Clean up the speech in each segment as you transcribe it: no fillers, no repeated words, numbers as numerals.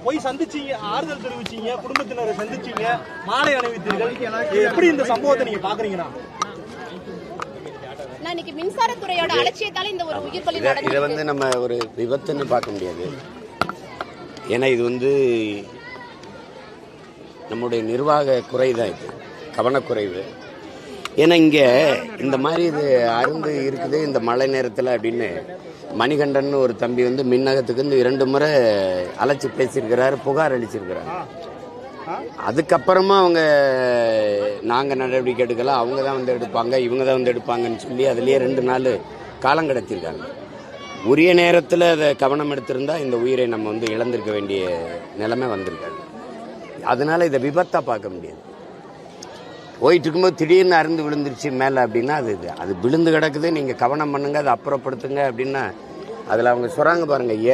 போய் சந்திச்சீங்க, ஆறுதல் தெரிவிச்சீங்க, குடும்பத்தினரை சந்திச்சீங்க, மாலை அணிவித்தீர்கள். எப்படி இந்த சம்பவத்தை நீங்க பாக்குறீங்கன்னா? இன்னைக்கு மின்சாரத்துறையோட அலட்சியத்தால இந்த ஒரு உயிர் பலி நடந்தது. இதை வந்து நம்ம ஒரு விபத்துன்னு பார்க்க முடியாது. ஏன்னா இது வந்து நம்முடைய நிர்வாக குறைதான், இது கவனக்குறைவு. ஏன்னா இங்கே இந்த மாதிரி இது அருந்து இருக்குது இந்த மழை நேரத்தில் அப்படின்னு மணிகண்டன் ஒரு தம்பி வந்து மின்னகத்துக்கு வந்து 2 முறை அழைச்சி பேசியிருக்கிறாரு, புகார் அளிச்சிருக்கிறாரு. அதுக்கப்புறமா அவங்க நாங்கள் நடவடிக்கை எடுக்கல, அவங்க தான் வந்து எடுப்பாங்க, இவங்க தான் வந்து எடுப்பாங்கன்னு சொல்லி அதுலேயே 2 நாள் காலம் கடத்திருக்காங்க. உரிய நேரத்தில் அதை கவனம் எடுத்திருந்தா இந்த உயிரை நம்ம வந்து இழந்திருக்க வேண்டிய நிலைமை வந்திருக்காங்க. அதனால இதை விபத்தாக பார்க்க முடியாது. போயிட்டு இருக்கும்போது திடீர்னு அருந்து விழுந்துருச்சு மேலே அப்படின்னா அது விழுந்து கிடக்குது, நீங்கள் கவனம் பண்ணுங்க, அதை அப்புறப்படுத்துங்க அப்படின்னா அதில் அவங்க சொல்கிறாங்க பாருங்கள்,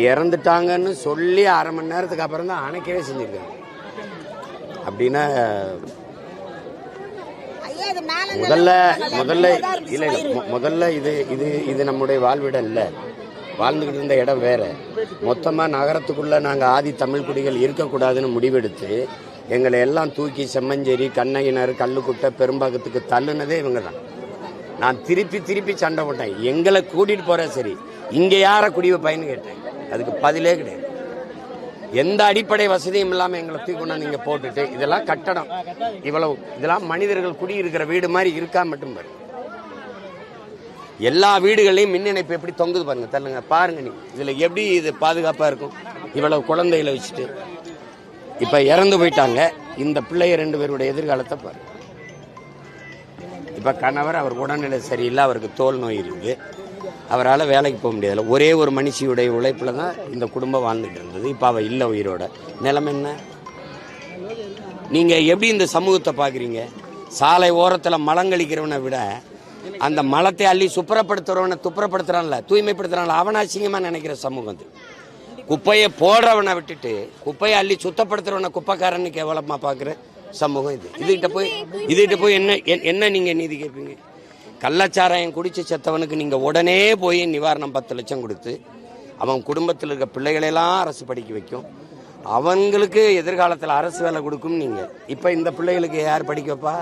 இறந்துட்டாங்கன்னு சொல்லி 1/2 மணி நேரத்துக்கு அப்புறம் தான் அணைக்கவே செஞ்சுருக்காங்க. அப்படின்னா முதல்ல இது நம்முடைய வாழ்விடம் இல்லை, வாழ்ந்துக்கிட்டு இருந்த இடம் வேற. மொத்தமாக நகரத்துக்குள்ளே நாங்கள் ஆதி தமிழ் குடிகள் இருக்கக்கூடாதுன்னு முடிவெடுத்து எங்களை எல்லாம் தூக்கி செம்மஞ்சேரி, கண்ணகினார், கல்லுக்குட்டை, பெரும்பாக்கத்துக்கு தள்ளுனதே இவங்க தான். நான் திருப்பி சண்டை போட்டேன், எங்களை கூட்டிகிட்டு போகிறேன், சரி இங்கே யாரை குடி வைப்பாயின்னு கேட்டேன். அதுக்கு பதிலே கிடையாது. எந்த அடிப்படை வசதியும் இல்லாமல் எங்களை தூக்கி கொண்டாந்து நீங்கள் போட்டுட்டு இதெல்லாம் கட்டடம், இவ்வளவு இதெல்லாம் மனிதர்கள் குடியிருக்கிற வீடு மாதிரி இருக்கா மட்டும் பாரு. எல்லா வீடுகளையும் மின் இணைப்பு எப்படி தொங்குது பாருங்க, தள்ளுங்க பாருங்க. நீ இதில் எப்படி இது பாதுகாப்பாக இருக்கும்? இவ்வளவு குழந்தைகளை வச்சுட்டு இப்போ இறந்து போயிட்டாங்க. இந்த பிள்ளைய 2 பேருடைய எதிர்காலத்தை பாரு. இப்போ கணவர் அவர் உடல்நிலை சரியில்லை, அவருக்கு தோல் நோய் இருக்குது, அவரால் வேலைக்கு போக முடியாதுல்ல. ஒரே ஒரு மனுஷியுடைய உழைப்பில் தான் இந்த குடும்பம் வாழ்ந்துட்டு இருந்தது. இப்போ அவள் இல்லை உயிரோட. நிலைமை என்ன? நீங்கள் எப்படி இந்த சமூகத்தை பார்க்குறீங்க? சாலை ஓரத்தில் மலங்கழிக்கிறவனை விட அந்த மலத்தை அள்ளி சுப்புறப்படுத்துறவனை துப்புரப்படுத்துறான்ல, தூய்மைப்படுத்துறான்ல, அவனை அசிங்கமாக நினைக்கிற சமூகம் அது. குப்பையை போடுறவனை விட்டுட்டு குப்பையை அள்ளி சுத்தப்படுத்துறவனை குப்பைக்காரன்னு கேவலமா பார்க்குற சமூகம் இது. இதுகிட்ட போய் என்ன நீங்க நீதி கேட்பீங்க? கள்ளச்சாராயம் குடிச்சு செத்தவனுக்கு நீங்க உடனே போய் நிவாரணம் 10 லட்சம் கொடுத்து அவன் குடும்பத்தில் இருக்க பிள்ளைகளெல்லாம் அரசு படிக்க வைக்கும், அவங்களுக்கு எதிர்காலத்தில் அரசு வேலை கொடுக்கும். நீங்க இப்ப இந்த பிள்ளைகளுக்கு யார் படிக்க வைப்பா?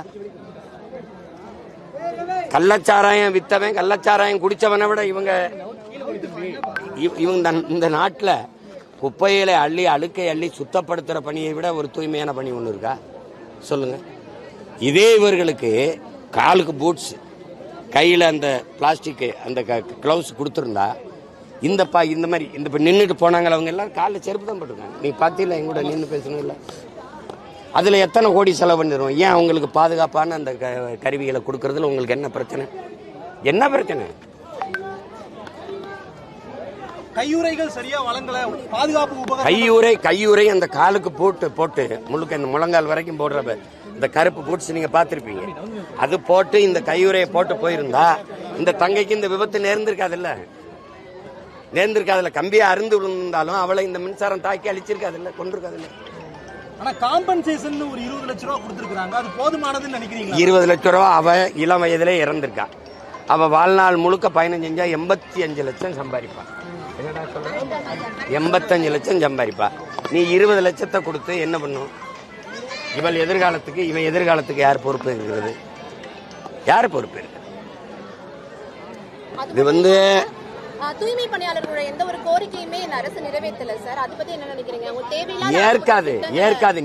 கள்ளச்சாராயம் வித்தவன், கள்ளச்சாராயம் குடிச்சவனை விட இவங்க இந்த நாட்டில் குப்பையில அள்ளி அழுக்கை அள்ளி சுத்தப்படுத்துற பணியை விட ஒரு தூய்மையான பணி ஒன்று இருக்கா சொல்லுங்க? இதே இவர்களுக்கு காலுக்கு பூட்ஸ், கையில் அந்த பிளாஸ்டிக் அந்த கிளவுஸ் கொடுத்துருந்தா இந்த மாதிரி இந்த நின்றுட்டு போனாங்க அவங்க எல்லாரும் காலில் செருப்பு தான் போட்டுருக்காங்க. நீ பார்த்தீங்களா? எங்கூட நின்று பேசணும் இல்லை? அதில் எத்தனை கோடி செலவு பண்ணிடுவோம்? ஏன் அவங்களுக்கு பாதுகாப்பான அந்த கருவிகளை கொடுக்கறதுல உங்களுக்கு என்ன பிரச்சனை? என்ன பிரச்சனை? கையுறைகள் சரியா வழங்கல, பாதுகாப்பு கையுறை அந்த காலுக்கு போட்டு முழுக்க இந்த முழங்கால் வரைக்கும் போடுற இந்த கருப்பு பூட்ஸ் நீங்க பார்த்திருப்பீங்க. அது போட்டு இந்த கையுறையை போட்டு போயிருந்தா இந்த தங்கைக்கு இந்த விபத்து நேர்ந்திருக்காதுல்ல. கம்பியா அருந்து விழுந்தாலும் அவளை இந்த மின்சாரம் தாக்கி அழிச்சிருக்காதுல்ல, கொண்டிருக்காதுல்ல. ஆனா காம்பன்சேஷன் ஒரு 20 லட்சம் ரூபாய் கொடுத்திருக்காங்க, அது போதுமானதுன்னு நினைக்கிறீங்களா? 20 லட்சம் ரூபாய் அவ இளம் வயதிலே இறந்திருக்கா. அவ வாழ்நாள் முழுக்க பயணம் செஞ்சா 85 லட்சம் சம்பாதிப்பா. 85 லட்சம் சம்பாதிப்பா. நீ 20 லட்சத்தை கொடுத்து என்ன பண்ணும்? இவன் எதிர்காலத்துக்கு யார் பொறுப்பு இருக்கிறது? யார் பொறுப்பு இருக்கு? இது வந்து தூய்மை பணியாளர்களோட எந்த ஒரு கோரிக்கையுமே இந்த அரசு நிறைவேற்றல சார். அதை பத்தி என்ன நினைக்கிறீங்க? ஏற்காது.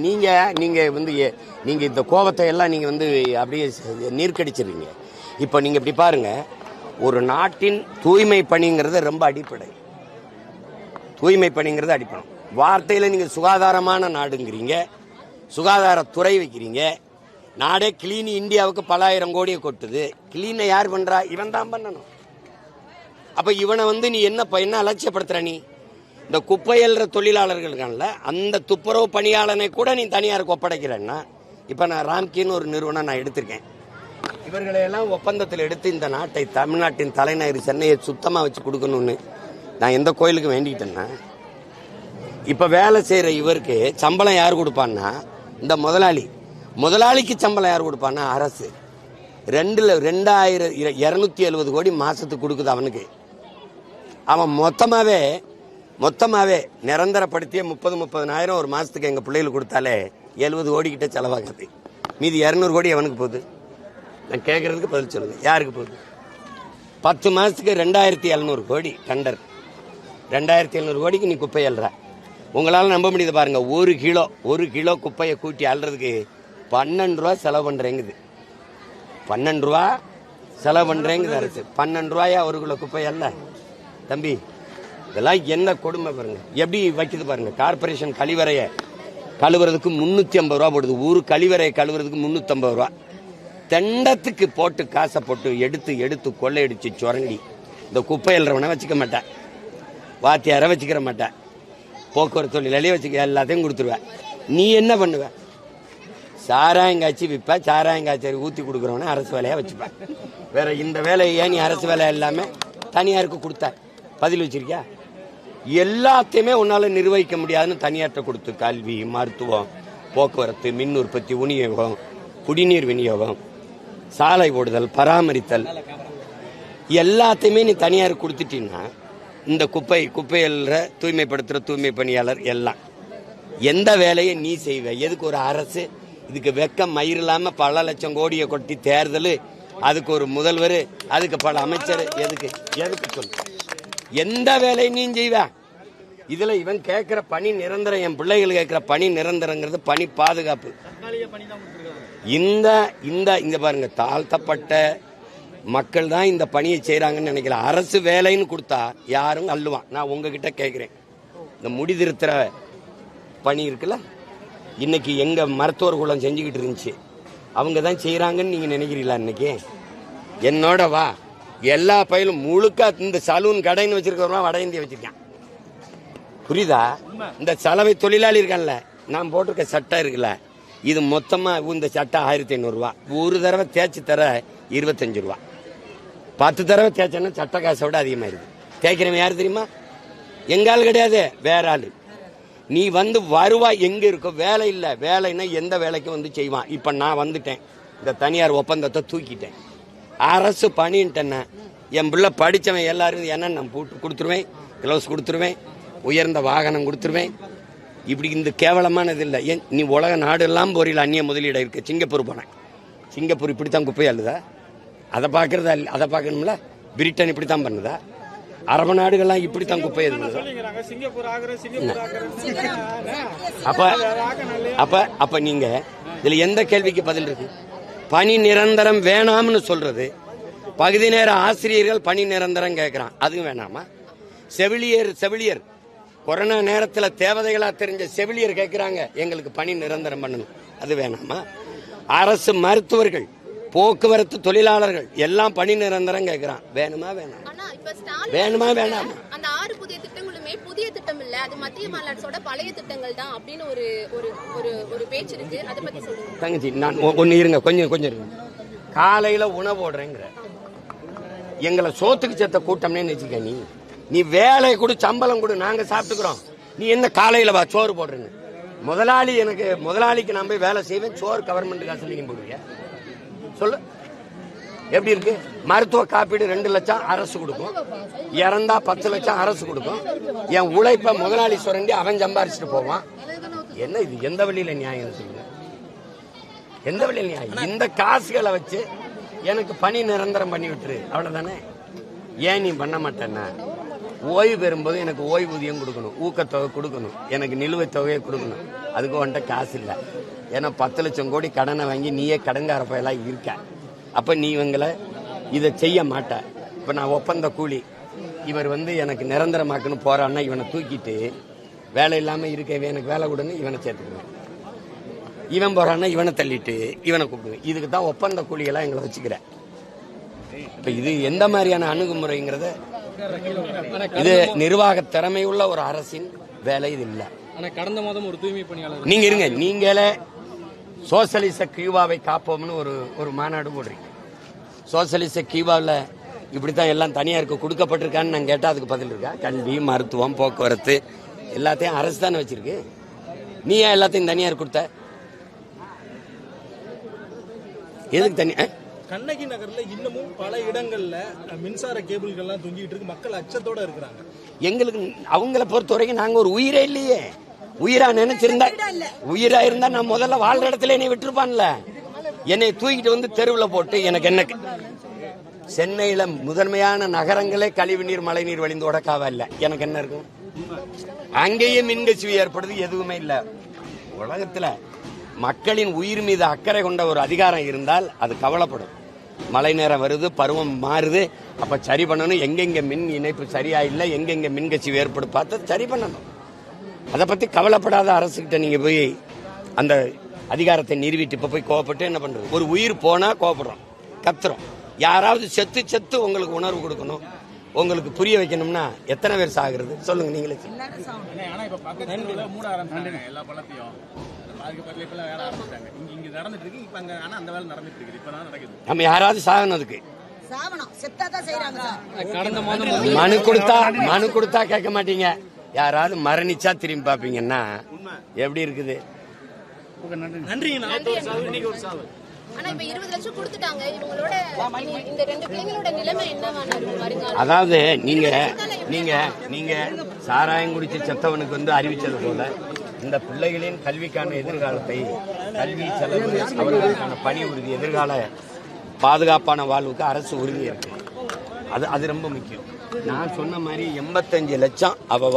நீங்க இந்த கோபத்தை எல்லாம் நீங்க வந்து அப்படியே நீர்க்கடிச்சிருக்கீங்க. இப்ப நீங்க இப்படி பாருங்க, ஒரு நாட்டின் தூய்மை பணிங்கிறது ரொம்ப அடிப்படை. வார்த்தையில நீங்க சுகாதாரமான நாடுங்கிறீங்க, சுகாதாரத்துறை வைக்கிறீங்க. நாடே கிளீன் இந்தியாவுக்கு பல ஆயிரம் கோடியை கொட்டுது. கிளீனை யார் பண்றா? இவன் தான் பண்ணணும். அப்ப இவனை வந்து நீ என்ன அலட்சியப்படுத்துற? நீ இந்த குப்பையல்ற தொழிலாளர்களுக்கான அந்த துப்புரவு பணியாளனை கூட நீ தனியாருக்கு ஒப்படைக்கிறேன்னா, இப்ப நான் ராம்கின்னு ஒரு நிறுவனம் நான் எடுத்திருக்கேன். இவர்களையெல்லாம் ஒப்பந்தத்தில் எடுத்து இந்த நாட்டை, தமிழ்நாட்டின் தலைநகர் சென்னையை சுத்தமா வச்சு கொடுக்கணும்னு நான் எந்த கோயிலுக்கு வேண்டிக்கிட்டேன்னா, இப்ப வேலை செய்யற இவருக்கு சம்பளம் யார் கொடுப்பான்னா இந்த முதலாளிக்கு சம்பளம் யார் கொடுப்பான்னா அரசு. 2270 கோடி மாசத்துக்கு கொடுக்குது அவனுக்கு. அவன் மொத்தமாவே மொத்தமாவே நிரந்தரப்படுத்திய 30,000 ஒரு மாசத்துக்கு எங்க பிள்ளைகளுக்கு கொடுத்தாலே 70 கோடி கிட்ட செலவாகுது. மீதி 200 கோடி எவனுக்கு போகுது? நான் கேட்கறதுக்கு பதில் சொல்லுங்க. யாருக்கு போகுது? 10 மாசத்துக்கு 2700 கோடி டண்டர். 2700 கோடிக்கு நீ குப்பை அள்ளுற. உங்களால நம்ப முடியுது பாருங்க. ஒரு கிலோ குப்பையை கூட்டி அள்ளுறதுக்கு 12 ரூபா செலவு பண்றேங்குது. 12 ரூபா செலவு பண்றேங்குது அரசு. 12 ரூபாயா ஒரு கிலோ குப்பை அல்ல தம்பி. இதெல்லாம் என்ன கொடுமை பாருங்க. எப்படி வைக்குது பாருங்க. கார்பரேஷன் கழிவறையை கழுவுறதுக்கு 350 ரூபா போடுது. ஊரு கழிவறையை கழுவுறதுக்கு 350 ரூபா. தெண்டத்துக்கு போட்டு காசை போட்டு எடுத்து கொள்ளையடிச்சு சுரண்டி இந்த குப்பை எழுறவனை வச்சுக்க மாட்டேன், வாத்தியாரை வச்சுக்கிற மாட்டேன், போக்குவரத்து தொழிலாளியே வச்சுக்க, எல்லாத்தையும் கொடுத்துருவேன். நீ என்ன பண்ணுவ? சாராயங்காய்ச்சி விற்ப, சாராயங்காய்ச்சி ஊற்றி கொடுக்குறவன அரசு வேலையாக வச்சுப்பேன். வேற இந்த வேலையை ஏன் நீ அரசு வேலை இல்லாமல் தனியாருக்கு கொடுத்த பதில் வச்சிருக்கியா? எல்லாத்தையுமே உன்னால நிர்வகிக்க முடியாதுன்னு தனியார்ட்ட கொடுத்து கல்வி, மருத்துவம், போக்குவரத்து, மின் உற்பத்தி, விநியோகம், குடிநீர் விநியோகம், சாலை ஓடுதல், பராமரித்தல் எல்லாத்தையுமே நீ தனியாருக்கு கொடுத்துட்டீங்கன்னா இந்த குப்பையல்ற தூய்மைப்படுத்துற தூய்மை பணியாளர் எல்லாம் எந்த வேலையை நீ செய்வ? எதுக்கு ஒரு அரசு இதுக்கு வெக்கம் மயிர் இல்லாம பல லட்சம் கோடியை கொட்டி தேர்தல், அதுக்கு ஒரு முதல்வர், அதுக்கு பல அமைச்சர், எதுக்கு சொல்லு? எந்த வேலையை நீ செய்வ? இதுல இவன் கேட்கிற பணி நிரந்தரம், என் பிள்ளைகள் கேட்கிற பணி நிரந்தரங்கிறது பணி பாதுகாப்பு. இந்த பாருங்க, தாழ்த்தப்பட்ட மக்கள் தான் இந்த பணியை செய்யறாங்கன்னு நினைக்கல. அரசு வேலைன்னு கொடுத்தா யாரும் அள்ளுவான். நான் உங்ககிட்ட கேட்கிறேன், இந்த முடிதிருத்துற பணி இருக்குல்ல, இன்னைக்கு எங்க மருத்துவர் குலம் செஞ்சுக்கிட்டு இருந்துச்சு, அவங்க தான் செய்யறாங்கன்னு நீங்க நினைக்கிறீங்களா? இன்னைக்கு என்னோட வா, எல்லா பயிலும் முழுக்க இந்த சலூன் கடைன்னு வச்சிருக்கிறவங்க வட இந்தியா வச்சிருக்கேன். புரியுதா? இந்த சலவை தொழிலாளி இருக்கான்ல, நான் போட்டிருக்க சட்டை இருக்குல்ல, இது மொத்தமா இந்த சட்டை 1500 ரூபா. ஒரு தடவை தேய்ச்சி தர 25 ரூபா. 10 தடவை தேய்ச்சா சட்டை காசை விட அதிகமா இருக்கு. தேய்க்கிறவன் யாரு தெரியுமா? எங்கால் கிடையாது, வேற ஆளு. நீ வந்து வருவாய் எங்க இருக்கோ, வேலை இல்ல, வேலைன்னா எந்த வேலைக்கும் வந்து செய்வான். இப்ப நான் வந்துட்டேன், இந்த தனியார் ஒப்பந்தத்தை தூக்கிட்டேன், அரசு பணின்ட்டேன்னா என் பிள்ளை படிச்சவன் எல்லாரும் என்ன நான் போட்டு கொடுத்துருவேன், கிளவுஸ் கொடுத்துருவேன், உயர்ந்த வாகனம் கொடுத்துருவேன். இப்படி இந்த கேவலமானது இல்லை. ஏன் நீ உலக நாடு எல்லாம் போறீல, அந்நிய முதலீடு இருக்கு. சிங்கப்பூர் போனேன், சிங்கப்பூர் இப்படித்தான் குப்பை அள்ளுதா? அதை பார்க்கறதா? அதை பார்க்கணும்ல. பிரிட்டன் இப்படித்தான் பண்ணுதா? அரபு நாடுகள்லாம் இப்படித்தான் குப்பை எழுதுதா? அப்ப நீங்க இதுல எந்த கேள்விக்கு பதில் இருக்கு? பணி நிரந்தரம் வேணாம்னு சொல்றது. பகுதி நேர ஆசிரியர்கள் பணி நிரந்தரம் கேட்கிறான், அதுவும் வேணாமா? செவிலியர் கொரோனா நேரத்தில் தேவதைகளா தெரிஞ்ச செவிலியர் கேட்கிறாங்க, எங்களுக்கு பணி நிரந்தரம் பண்ணணும், அது வேணாமா? அரசு மருத்துவர்கள், போக்குவரத்து தொழிலாளர்கள் எல்லாம் பணி நிரந்தரம் கேட்கிறான், வேணுமா வேணாமா? வேணுமா வேணாமா? அந்த 6 புதிய திட்டங்களுமே புதிய திட்டம் இல்ல, அது மத்திய மாநிலத்தோட பழைய திட்டங்கள் தான் அப்படின்னு ஒரு பேச்சு இருக்கு. அதை பத்தி சொல்லுங்க தங்கச்சி. நான் ஒன்னு இருங்க, கொஞ்சம் இருங்க. காலையில உணவு போடுறேங்கிற, எங்களை சோத்துக்கு சேர்த்த கூட்டம்னு வச்சுக்க. நீ வேலை கொடு, சம்பளம் கொடு, நாங்க சாப்பிட்டுக்கிறோம். நீ என்ன காலையில வா சோறு போடுறேன்னு? முதலாளிக்கு நான் போய் வேலை செய்வேன், சோறு கவர்மெண்ட் காசு நீங்க போடுவீங்க? சொல்லு, எப்படி இருக்கு? மருத்துவ காப்பீடு 2 லட்சம் அரசு கொடுக்கும், இறந்தா 10 லட்சம் அரசு கொடுக்கும். என் உழைப்ப முதலாளி சுரண்டி அவன் சம்பாரிச்சுட்டு போவான். என்ன இது? எந்த வழியில நியாயம் சொல்லுங்க? எந்த வழியில நியாயம்? இந்த காசுகளை வச்சு எனக்கு பணி நிரந்தரம் பண்ணி விட்டுரு, அவ்வளவுதானே. ஏன் நீ பண்ண மாட்டேன்னா, ஓய்வு பெறும்போது எனக்கு ஓய்வூதியம் கொடுக்கணும், ஊக்கத்தொகை கொடுக்கணும், எனக்கு நிலுவைத் தொகையை கொடுக்கணும். அதுக்கு வந்துட்ட காசு இல்லை. ஏன்னா 10 லட்சம் கோடி கடனை வாங்கி நீயே கடன்கார பயலாம் இருக்க. அப்ப நீ இவங்களை இதை செய்ய மாட்ட. இப்ப நான் ஒப்பந்த கூலி, இவர் எனக்கு நிரந்தரமாக்குன்னு போறான்னா இவனை தூக்கிட்டு வேலை இல்லாம இருக்க, எனக்கு வேலை கொடுன்னு இவனை சேர்த்துக்குவேன். இவன் போறான்னா இவனை தள்ளிட்டு இவனை கூப்பிடுவேன். இதுக்கு தான் ஒப்பந்த கூலிகளா எங்களை வச்சுக்கிறேன். இப்ப இது எந்த மாதிரியான அணுகுமுறைங்கிறத, இது நிர்வாக திறமை உள்ள ஒரு அரசின் வேலை இது இல்ல. கடந்த மாதம் ஒரு தூய்மை பணியாளர் நீங்க இருங்க, நீங்களே சோசியலிச கியூபாவை காப்போம்னு ஒரு மாநாடு போடுறீங்க. சோசியலிச கியூபாவில் இப்படித்தான் எல்லாம் தனியாருக்கு கொடுக்கப்பட்டிருக்கான்னு நான் கேட்டா அதுக்கு பதில் இருக்கா? கல்வி, மருத்துவம், போக்குவரத்து எல்லாத்தையும் அரசு தானே வச்சிருக்கு. நீ ஏன் எல்லாத்தையும் தனியார் கொடுத்த? எதுக்கு தனி? கண்ணகி நகர்ல இன்னமும் பல இடங்கள்ல மின்சார கேபிள்கள்லாம் தொங்கிட்டு இருக்கு, மக்கள் அச்சத்தோட இருக்கிறாங்க. எங்களுக்கு அவங்கள பொறுத்த வரைக்கும் நாங்க ஒரு உயிரே இல்லையே. உயிரா நினைச்சிருந்தா, உயிரா இருந்தா நான் முதல்ல வாழ்ற இடத்துல என்னை விட்டுருப்பான்ல. என்னை தூக்கிட்டு வந்து தெருவில் போட்டு எனக்கு என்ன, சென்னையில முதன்மையான நகரங்களே கழிவு நீர் மழை நீர் வழிந்து உடக்காவா இல்ல, எனக்கு என்ன இருக்கும்? அங்கேயே மின்கசிவு ஏற்படுது, எதுவுமே இல்ல. உலகத்துல மக்களின் உயிர் மீது அக்கறை கொண்ட ஒரு அதிகாரம் இருந்தால் அது கவலைப்படும். மழை நேரம் வருது, பருவம் மாறுது, அப்ப சரி பண்ணணும். எங்கெங்க மின் இணைப்பு சரியா இல்லை, எங்கெங்க மின்கசிவு ஏற்படு பார்த்து சரி பண்ணணும். அதை பத்தி கவலைப்படாத அரசுகிட்ட நீங்க போய் அந்த அதிகாரத்தை நிறுவிட்டு இப்ப போய் கோவப்பட்டு என்ன பண்றது? ஒரு உயிர் போனா கோவப்படுறோம், கத்துறோம். யாராவது செத்து உங்களுக்கு உணர்வு கொடுக்கணும், உங்களுக்கு புரிய வைக்கணும்னா எத்தனை பேர் சாகுறது சொல்லுங்க நீங்களே. நம்ம யாராவது சாகனதுக்கு மனு கொடுத்தா கேட்க மாட்டீங்க. யாராவது மரணிச்சா திரும்பி பாப்பீங்கன்னா எப்படி இருக்குது? ஆனா இப்ப 20 லட்சம் கொடுத்துட்டாங்க. இவங்களோட இந்த 2 பிள்ளைங்களோட நிலைமை என்னவான வருங்காலம்? அதாவது நீங்க சாராயம் குடிச்சு செத்தவனுக்கு வந்து அறிவிச்சது போல இந்த பிள்ளைகளின் கல்விக்கான எதிர்காலத்தை, கல்வி செலவு, அவர்களுக்கான பணி உறுதி, எதிர்கால பாதுகாப்பான வாழ்வுக்கு அரசு உறுதி இருக்கு. அது ரொம்ப முக்கியம். நான் சொன்ன மாதிரி 85 லட்சம் அவ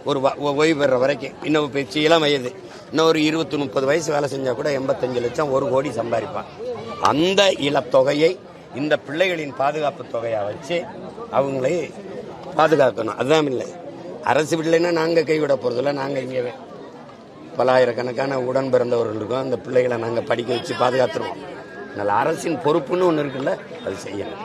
ஒரு ஓய்வு பெற வரைக்கும், இன்னும் பேச்சு இளம் வயது, இன்னும் ஒரு 20-30 வயசு வேலை செஞ்சா கூட 85 லட்சம், 1 கோடி சம்பாதிப்பான். அந்த இழத்தொகையை இந்த பிள்ளைகளின் பாதுகாப்பு தொகையா வச்சு அவங்களை பாதுகாக்கணும். அதுதான் இல்லை. அரசு பிள்ளைன்னா நாங்க கைவிட போறதில்ல. நாங்க இங்கே பல ஆயிரக்கணக்கான உடன் பிறந்தவர்கள் இருக்கோம். அந்த பிள்ளைகளை நாங்க படிக்க வச்சு பாதுகாத்துருவோம். அதனால அரசின் பொறுப்புன்னு ஒன்று இருக்குல்ல, அது செய்யணும்.